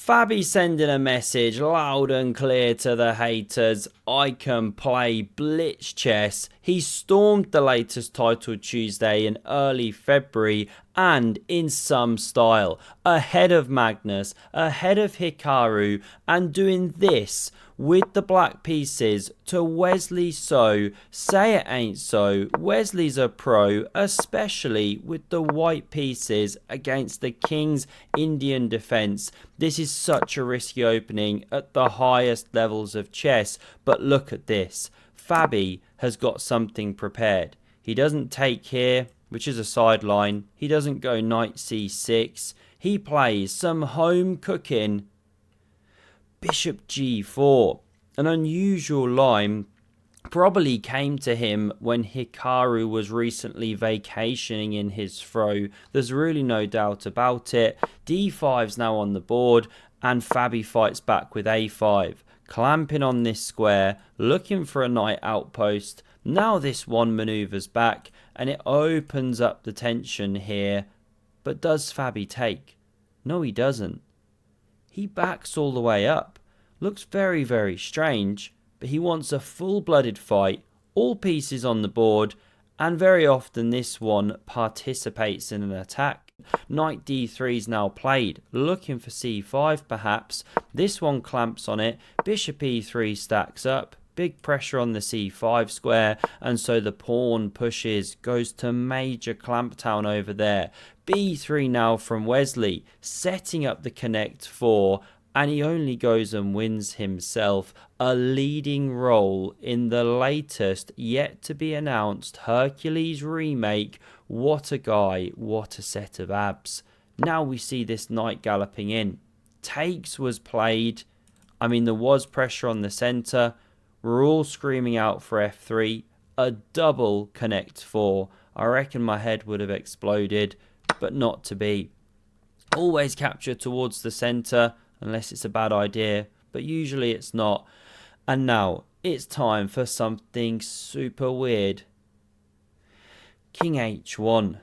Fabi sending a message loud and clear to the haters. I can play blitz chess. He stormed the latest title Tuesday in early February and in some style. Ahead of Magnus, ahead of Hikaru, and doing this with the black pieces to Wesley. So say it ain't so. Wesley's a pro, especially with the white pieces against the King's Indian defense. This is such a risky opening at the highest levels of chess, but look at this. Fabi has got something prepared. He doesn't take here, which is a sideline. He doesn't go knight c6. He plays some home cooking bishop g4. An unusual line probably came to him when Hikaru was recently vacationing in his throw. There's really no doubt about it. d5's now on the board and Fabi fights back with a5. Clamping on this square, looking for a knight outpost. Now this one manoeuvres back and it opens up the tension here. But does Fabi take? No, he doesn't. He backs all the way up. Looks very, very strange, but he wants a full-blooded fight, all pieces on the board, and very often this one participates in an attack. Knight d3 is now played, looking for c5 perhaps. This one clamps on it, bishop e3 stacks up, big pressure on the c5 square, and so the pawn pushes, goes to major clampdown over there. b3 now from Wesley, setting up the connect 4, and he only goes and wins himself a leading role in the latest yet to be announced Hercules remake. What a guy, what a set of abs. Now we see this knight galloping in. Takes was played. I mean, there was pressure on the centre. We're all screaming out for f3. A double connect 4. I reckon my head would have exploded, but not to be. Always capture towards the centre, unless it's a bad idea, but usually it's not. And now it's time for something super weird. King h1,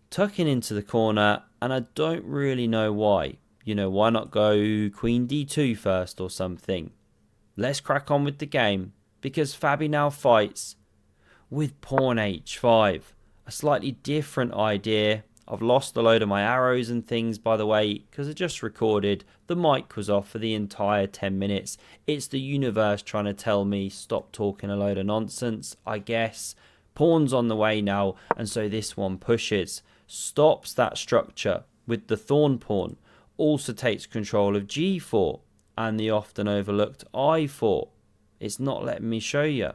tucking into the corner, and I don't really know why. You know, why not go queen d2 first or something? Let's crack on with the game, because Fabi now fights with pawn h5. A slightly different idea. I've lost a load of my arrows and things, by the way, because I just recorded. The mic was off for the entire 10 minutes. It's the universe trying to tell me stop talking a load of nonsense, I guess. Pawn's on the way now, and so this one pushes. Stops that structure with the thorn pawn. Also takes control of g4 and the often overlooked i4. It's not letting me show you.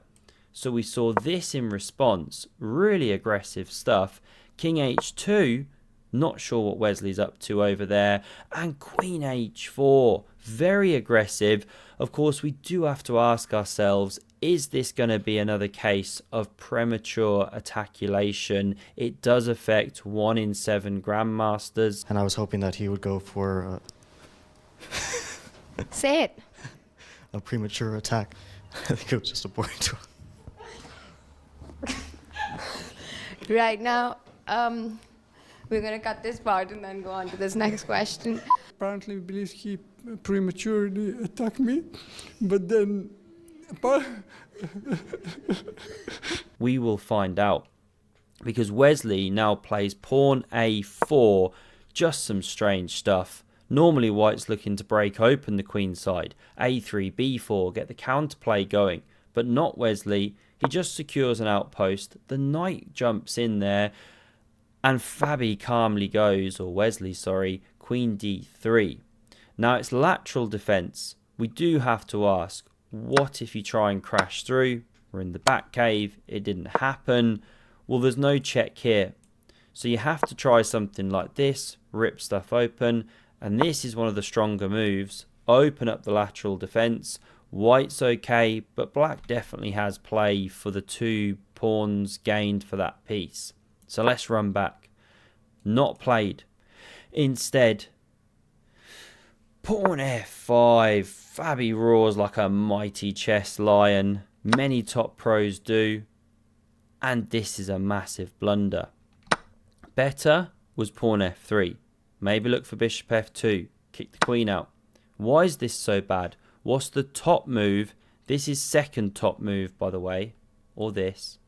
So we saw this in response. Really aggressive stuff. King h2, not sure what Wesley's up to over there, and queen h4, very aggressive. Of course, we do have to ask ourselves, is this going to be another case of premature attaculation? It does affect 1 in 7 grandmasters. And I was hoping that he would go for Say it. a premature attack. I think it was just a boring to. Right now, we're going to cut this part and then go on to this next question. Apparently believes he prematurely attacked me, but then We will find out, because Wesley now plays pawn a4. Just some strange stuff. Normally white's looking to break open the queen side, a3, b4, get the counterplay going, but not Wesley. He just secures an outpost. The knight jumps in there, and Fabi calmly goes, or Wesley, sorry, queen d3. Now it's lateral defense. We do have to ask, what if you try and crash through? We're in the back cave. It didn't happen. Well, there's no check here. So you have to try something like this, rip stuff open, and this is one of the stronger moves. Open up the lateral defense. White's okay, but black definitely has play for the 2 pawns gained for that piece. So let's run back. Not played. Instead, pawn f5. Fabi roars like a mighty chess lion. Many top pros do. And this is a massive blunder. Better was pawn f3. Maybe look for bishop f2. Kick the queen out. Why is this so bad? What's the top move? This is second top move, by the way, or this.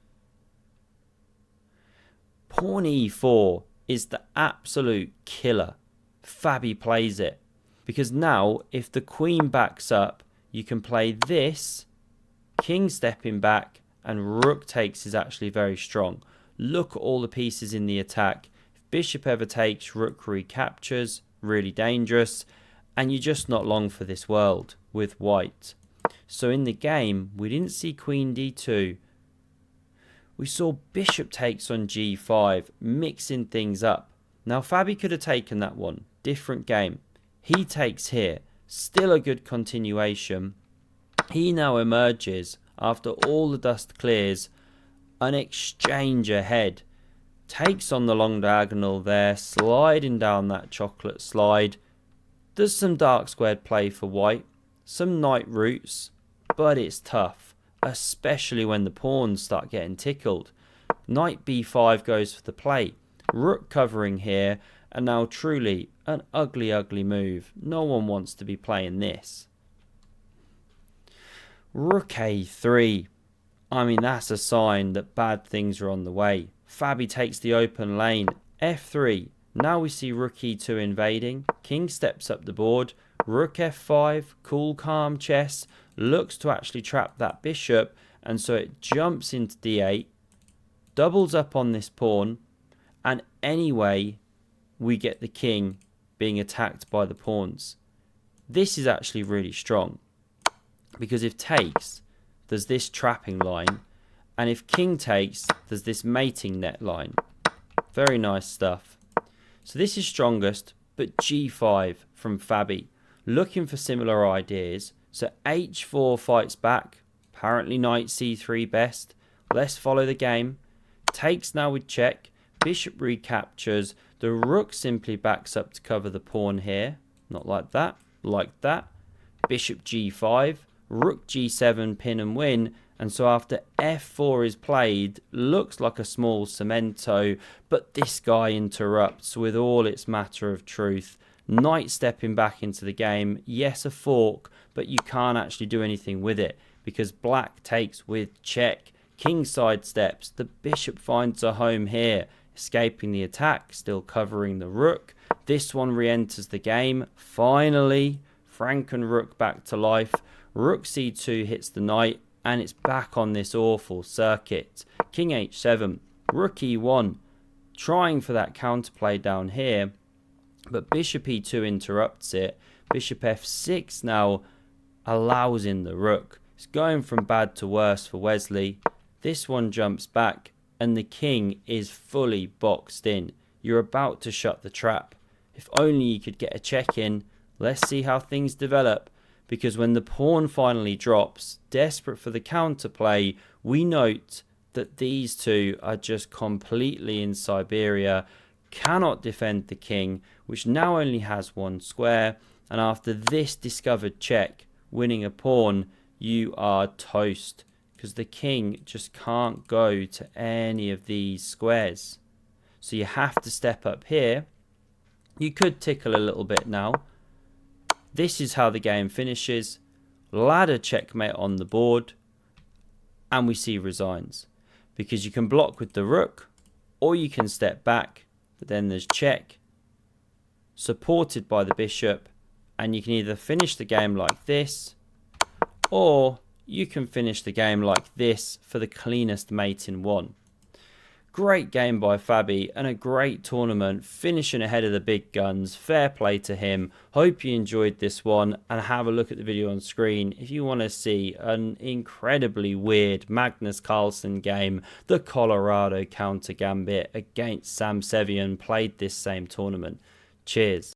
Pawn e4 is the absolute killer. Fabi plays it. Because now, if the queen backs up, you can play this, king stepping back, and rook takes is actually very strong. Look at all the pieces in the attack. If bishop ever takes, rook recaptures, really dangerous. And you're just not long for this world with white. So in the game, we didn't see queen d2. We saw bishop takes on g5, mixing things up. Now Fabi could have taken that one. Different game. He takes here. Still a good continuation. He now emerges, after all the dust clears, an exchange ahead. Takes on the long diagonal there, sliding down that chocolate slide. Does some dark squared play for white. Some knight roots, but it's tough. Especially when the pawns start getting tickled. Knight b5 goes for the play. Rook covering here, and now truly an ugly move. No one wants to be playing this. Rook a3. I mean, that's a sign that bad things are on the way. Fabi takes the open lane. f3. Now we see rook e2 invading. King steps up the board. Rook f5. Cool, calm chess. Looks to actually trap that bishop, and so it jumps into d8, doubles up on this pawn, and anyway we get the king being attacked by the pawns. This is actually really strong, because if takes, there's this trapping line, and if king takes, there's this mating net line. Very nice stuff. So this is strongest, but g5 from Fabi, looking for similar ideas. So h4 fights back. Apparently knight c3 best. Let's follow the game. Takes now with check. Bishop recaptures. The rook simply backs up to cover the pawn here. Not like that. Like that. Bishop g5. Rook g7 pin and win. And so after f4 is played, looks like a small cemento. But this guy interrupts with all its matter of truth. Knight stepping back into the game. Yes, a fork, but you can't actually do anything with it because black takes with check. King side steps. The bishop finds a home here, escaping the attack, still covering the rook. This one re-enters the game. Finally, Franken rook back to life. Rook c2 hits the knight, and it's back on this awful circuit. King h7, rook e1, trying for that counterplay down here. But bishop e2 interrupts it. Bishop f6 now allows in the rook. It's going from bad to worse for Wesley. This one jumps back and the king is fully boxed in. You're about to shut the trap. If only you could get a check in. Let's see how things develop. Because when the pawn finally drops, desperate for the counterplay, we note that these two are just completely in Siberia. Cannot defend the king, which now only has one square, and after this discovered check, winning a pawn, you are toast, because the king just can't go to any of these squares. So you have to step up here. You could tickle a little bit now. This is how the game finishes. Ladder checkmate on the board, and we see resigns, because you can block with the rook, or you can step back. But then there's check, supported by the bishop, and you can either finish the game like this, or you can finish the game like this for the cleanest mate in one. Great game by Fabi and a great tournament, finishing ahead of the big guns. Fair play to him. Hope you enjoyed this one, and have a look at the video on screen if you want to see an incredibly weird Magnus Carlsen game. The Colorado counter gambit against Sam Sevian played this same tournament. Cheers.